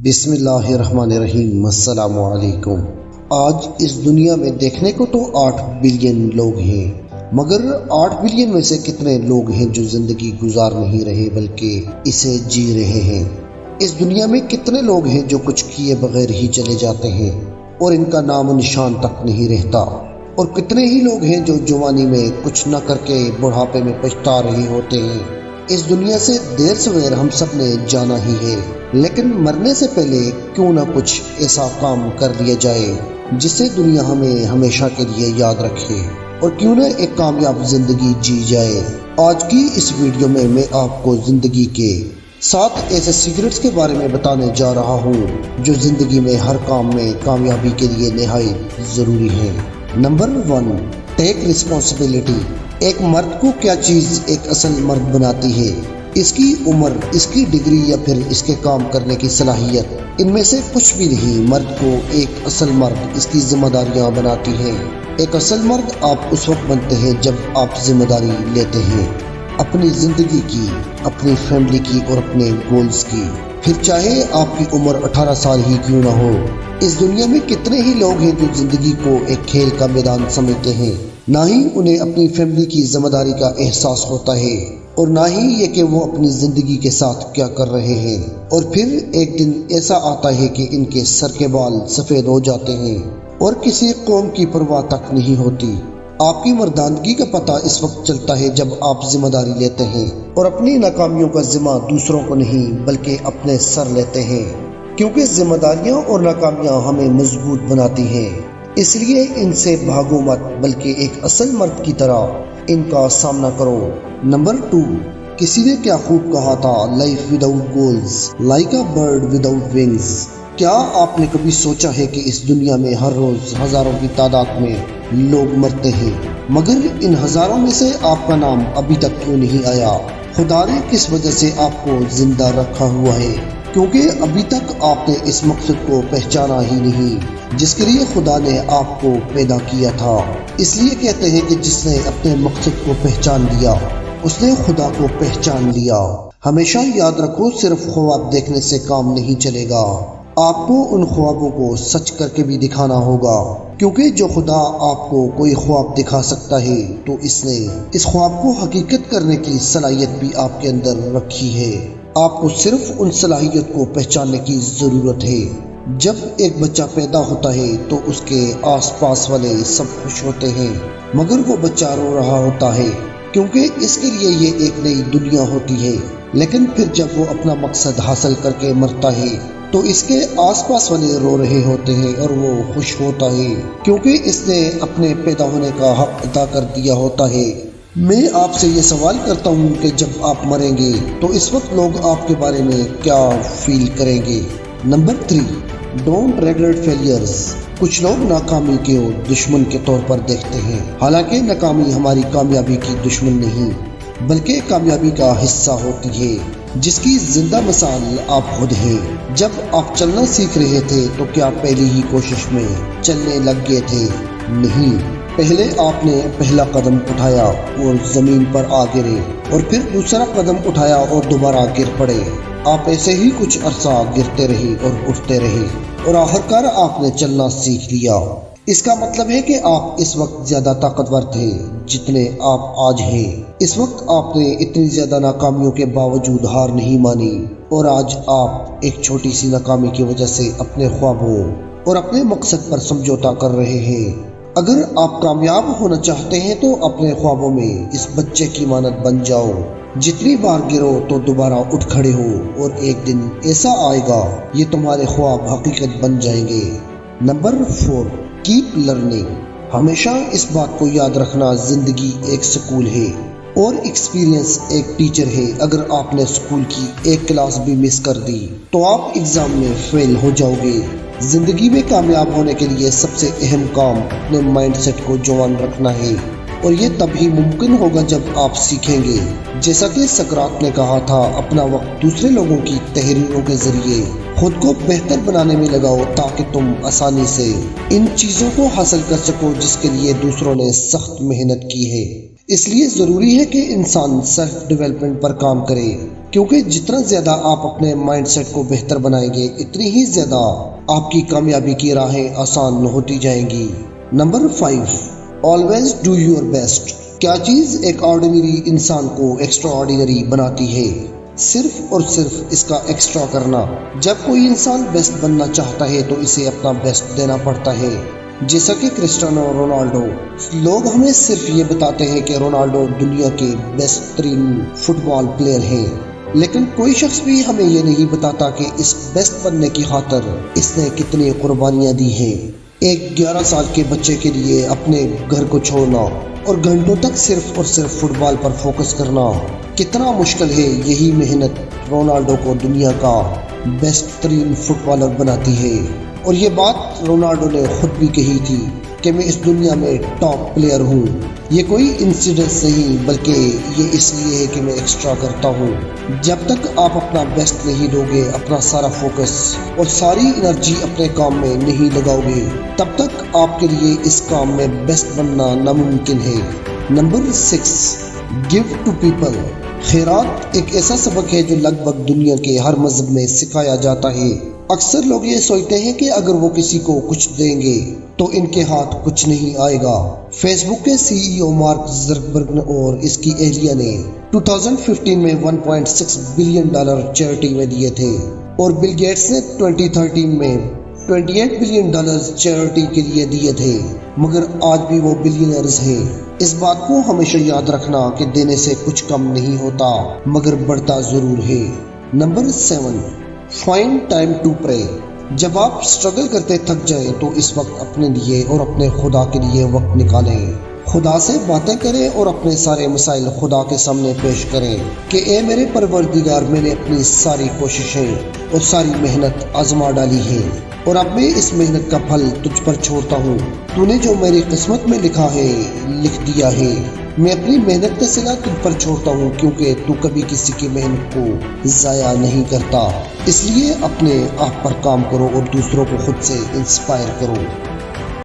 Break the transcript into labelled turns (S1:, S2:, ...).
S1: بسم اللہ الرحمن الرحیم۔ السلام علیکم۔ آج اس دنیا میں دیکھنے کو تو 8 بلین لوگ ہیں، مگر 8 بلین میں سے کتنے لوگ ہیں جو زندگی گزار نہیں رہے بلکہ اسے جی رہے ہیں؟ اس دنیا میں کتنے لوگ ہیں جو کچھ کیے بغیر ہی چلے جاتے ہیں اور ان کا نام و نشان تک نہیں رہتا، اور کتنے ہی لوگ ہیں جو جوانی میں کچھ نہ کر کے بڑھاپے میں پچھتا رہے ہوتے ہیں۔ اس دنیا سے دیر سویر ہم سب نے جانا ہی ہے، لیکن مرنے سے پہلے کیوں نہ کچھ ایسا کام کر لیا جائے جس سے دنیا ہمیں ہمیشہ کے لیے یاد رکھے، اور کیوں نہ ایک کامیاب زندگی جی جائے۔ آج کی اس ویڈیو میں آپ کو زندگی کے 7 ایسے سیکرٹس کے بارے میں بتانے جا رہا ہوں جو زندگی میں ہر کام میں کامیابی کے لیے نہایت ضروری ہے۔ Number 1، take responsibility. ایک مرد کو کیا چیز ایک اصل مرد بناتی ہے؟ اس کی عمر، اس کی ڈگری یا پھر اس کے کام کرنے کی صلاحیت؟ ان میں سے کچھ بھی نہیں۔ مرد کو ایک اصل مرد اس کی ذمہ داریاں بناتی ہیں۔ ایک اصل مرد آپ اس وقت بنتے ہیں جب آپ ذمہ داری لیتے ہیں اپنی زندگی کی، اپنی فیملی کی اور اپنے گولز کی، پھر چاہے آپ کی عمر 18 سال ہی کیوں نہ ہو۔ اس دنیا میں کتنے ہی لوگ ہیں جو زندگی کو ایک کھیل کا میدان سمجھتے ہیں، نہ ہی انہیں اپنی فیملی کی ذمہ داری کا احساس ہوتا ہے اور نہ ہی یہ کہ وہ اپنی زندگی کے ساتھ کیا کر رہے ہیں، اور پھر ایک دن ایسا آتا ہے کہ ان کے سر کے بال سفید ہو جاتے ہیں اور کسی قوم کی پرواہ تک نہیں ہوتی۔ آپ کی مردانگی کا پتہ اس وقت چلتا ہے جب آپ ذمہ داری لیتے ہیں اور اپنی ناکامیوں کا ذمہ دوسروں کو نہیں بلکہ اپنے سر لیتے ہیں، کیونکہ ذمہ داریاں اور ناکامیاں ہمیں مضبوط بناتی ہیں۔ اس لیے ان سے بھاگو مت، بلکہ ایک اصل مرد کی طرح ان کا سامنا کرو۔ نمبر 2، کسی نے کیا خوب کہا تھا، life without goals like a bird without wings. کیا آپ نے کبھی سوچا ہے کہ اس دنیا میں ہر روز ہزاروں کی تعداد میں لوگ مرتے ہیں، مگر ان ہزاروں میں سے آپ کا نام ابھی تک کیوں نہیں آیا؟ خدا نے کس وجہ سے آپ کو زندہ رکھا ہوا ہے؟ کیونکہ ابھی تک آپ نے اس مقصد کو پہچانا ہی نہیں جس کے لیے خدا نے آپ کو پیدا کیا تھا۔ اس لیے کہتے ہیں کہ جس نے اپنے مقصد کو پہچان لیا اس نے خدا کو پہچان لیا۔ ہمیشہ یاد رکھو، صرف خواب دیکھنے سے کام نہیں چلے گا، آپ کو ان خوابوں کو سچ کر کے بھی دکھانا ہوگا، کیونکہ جو خدا آپ کو کوئی خواب دکھا سکتا ہے تو اس نے اس خواب کو حقیقت کرنے کی صلاحیت بھی آپ کے اندر رکھی ہے۔ آپ کو صرف ان صلاحیت کو پہچاننے کی ضرورت ہے۔ جب ایک بچہ پیدا ہوتا ہے تو اس کے آس پاس والے سب خوش ہوتے ہیں، مگر وہ بچہ رو رہا ہوتا ہے کیونکہ اس کے لیے یہ ایک نئی دنیا ہوتی ہے۔ لیکن پھر جب وہ اپنا مقصد حاصل کر کے مرتا ہے تو اس کے آس پاس والے رو رہے ہوتے ہیں اور وہ خوش ہوتا ہے کیونکہ اس نے اپنے پیدا ہونے کا حق ادا کر دیا ہوتا ہے۔ میں آپ سے یہ سوال کرتا ہوں کہ جب آپ مریں گے تو اس وقت لوگ آپ کے بارے میں کیا فیل کریں گے؟ Number 3، don't regret failures. کچھ لوگ ناکامی کو دشمن کے طور پر دیکھتے ہیں، حالانکہ ناکامی ہماری کامیابی کی دشمن نہیں بلکہ کامیابی کا حصہ ہوتی ہے، جس کی زندہ مثال آپ خود ہیں۔ جب آپ چلنا سیکھ رہے تھے تو کیا پہلی ہی کوشش میں چلنے لگ گئے تھے؟ نہیں، پہلے آپ نے پہلا قدم اٹھایا اور زمین پر آ گرے، اور پھر دوسرا قدم اٹھایا اور دوبارہ گر پڑے۔ آپ ایسے ہی کچھ عرصہ گرتے رہے اور اٹھتے رہے اور آخرکار آپ نے چلنا سیکھ لیا۔ اس کا مطلب ہے کہ آپ اس وقت زیادہ طاقتور تھے جتنے آپ آج ہیں۔ اس وقت آپ نے اتنی زیادہ ناکامیوں کے باوجود ہار نہیں مانی، اور آج آپ ایک چھوٹی سی ناکامی کی وجہ سے اپنے خوابوں اور اپنے مقصد پر سمجھوتا کر رہے ہیں۔ اگر آپ کامیاب ہونا چاہتے ہیں تو اپنے خوابوں میں اس بچے کی مانند بن جاؤ، جتنی بار گرو تو دوبارہ اٹھ کھڑے ہو، اور ایک دن ایسا آئے گا یہ تمہارے خواب حقیقت بن جائیں گے۔ Number 4، keep learning. ہمیشہ اس بات کو یاد رکھنا، زندگی ایک سکول ہے اور ایکسپیرینس ایک ٹیچر ہے۔ اگر آپ نے سکول کی ایک کلاس بھی مس کر دی تو آپ ایگزام میں فیل ہو جاؤ گے۔ زندگی میں کامیاب ہونے کے لیے سب سے اہم کام اپنے مائنڈ سیٹ کو جوان رکھنا ہے، اور یہ تبھی ممکن ہوگا جب آپ سیکھیں گے، جیسا کہ سقراط نے کہا تھا، اپنا وقت دوسرے لوگوں کی تحریروں کے ذریعے خود کو بہتر بنانے میں لگاؤ تاکہ تم آسانی سے ان چیزوں کو حاصل کر سکو جس کے لیے دوسروں نے سخت محنت کی ہے۔ اس لیے ضروری ہے کہ انسان سیلف ڈیولپمنٹ پر کام کرے کیونکہ جتنا زیادہ آپ اپنے مائنڈ سیٹ کو بہتر بنائیں گے اتنی ہی زیادہ آپ کی کامیابی کی راہیں آسان ہوتی جائیں گی۔ Number 5، always do your best. کیا چیز ایک آرڈینری انسان کو ایکسٹرا آرڈینری بناتی ہے؟ صرف اور صرف اس کا ایکسٹرا کرنا۔ جب کوئی انسان بیسٹ بننا چاہتا ہے تو اسے اپنا بیسٹ دینا پڑتا ہے، جیسا کہ کرسٹیانو رونالڈو۔ لوگ ہمیں صرف یہ بتاتے ہیں کہ رونالڈو دنیا کے بیسٹ ترین فٹ بال پلیئر ہیں، لیکن کوئی شخص بھی ہمیں یہ نہیں بتاتا کہ اس بیسٹ بننے کی خاطر اس نے کتنی قربانیاں دی ہیں۔ ایک 11 سال کے بچے کے لیے اپنے گھر کو چھوڑنا اور گھنٹوں تک صرف اور صرف فٹ بال پر فوکس کرنا کتنا مشکل ہے۔ یہی محنت رونالڈو کو دنیا کا بیسٹ ترین فٹ بالر بناتی ہے، اور یہ بات رونالڈو نے خود بھی کہی تھی کہ میں اس دنیا میں ٹاپ پلیئر ہوں۔ یہ کوئی انسیڈنس نہیں، بلکہ یہ اس لیے ہے کہ میں ایکسٹرا کرتا ہوں۔ جب تک آپ اپنا بیسٹ نہیں دو گے، اپنا سارا فوکس اور ساری انرجی اپنے کام میں نہیں لگاؤ گے، تب تک آپ کے لیے اس کام میں بیسٹ بننا ناممکن ہے۔ Number 6، give to people. خیرات ایک ایسا سبق ہے جو لگ بھگ دنیا کے ہر مذہب میں سکھایا جاتا ہے۔ اکثر لوگ یہ سوچتے ہیں کہ اگر وہ کسی کو کچھ دیں گے تو ان کے ہاتھ کچھ نہیں آئے گا۔ فیس بک کے CEO مارک زکربرگ اور اس کی اہلیہ نے 2015 میں $1.6 بلین چیریٹی میں دیے تھے، اور بل گیٹس نے 2013 میں $28 بلین چیریٹی کے لیے دیے تھے، مگر آج بھی وہ بلینئرز ہیں۔ اس بات کو ہمیشہ یاد رکھنا کہ دینے سے کچھ کم نہیں ہوتا، مگر بڑھتا ضرور ہے۔ Number 7، find time to pray. جب آپ اسٹرگل کرتے تھک جائیں تو اس وقت اپنے لیے اور اپنے خدا کے لیے وقت نکالیں۔ خدا سے باتیں کریں اور اپنے سارے مسائل خدا کے سامنے پیش کریں کہ اے میرے پروردگار، میں نے اپنی ساری کوششیں اور ساری محنت آزما ڈالی ہے، اور اب میں اس محنت کا پھل تجھ پر چھوڑتا ہوں۔ تو نے جو میری قسمت میں لکھا ہے لکھ دیا ہے۔ میں اپنی محنت کا صلہ تجھ پر چھوڑتا ہوں، کیونکہ تو کبھی کسی کی محنت کو ضائع نہیں کرتا۔ اس لیے اپنے آپ پر کام کرو اور دوسروں کو خود سے انسپائر کرو۔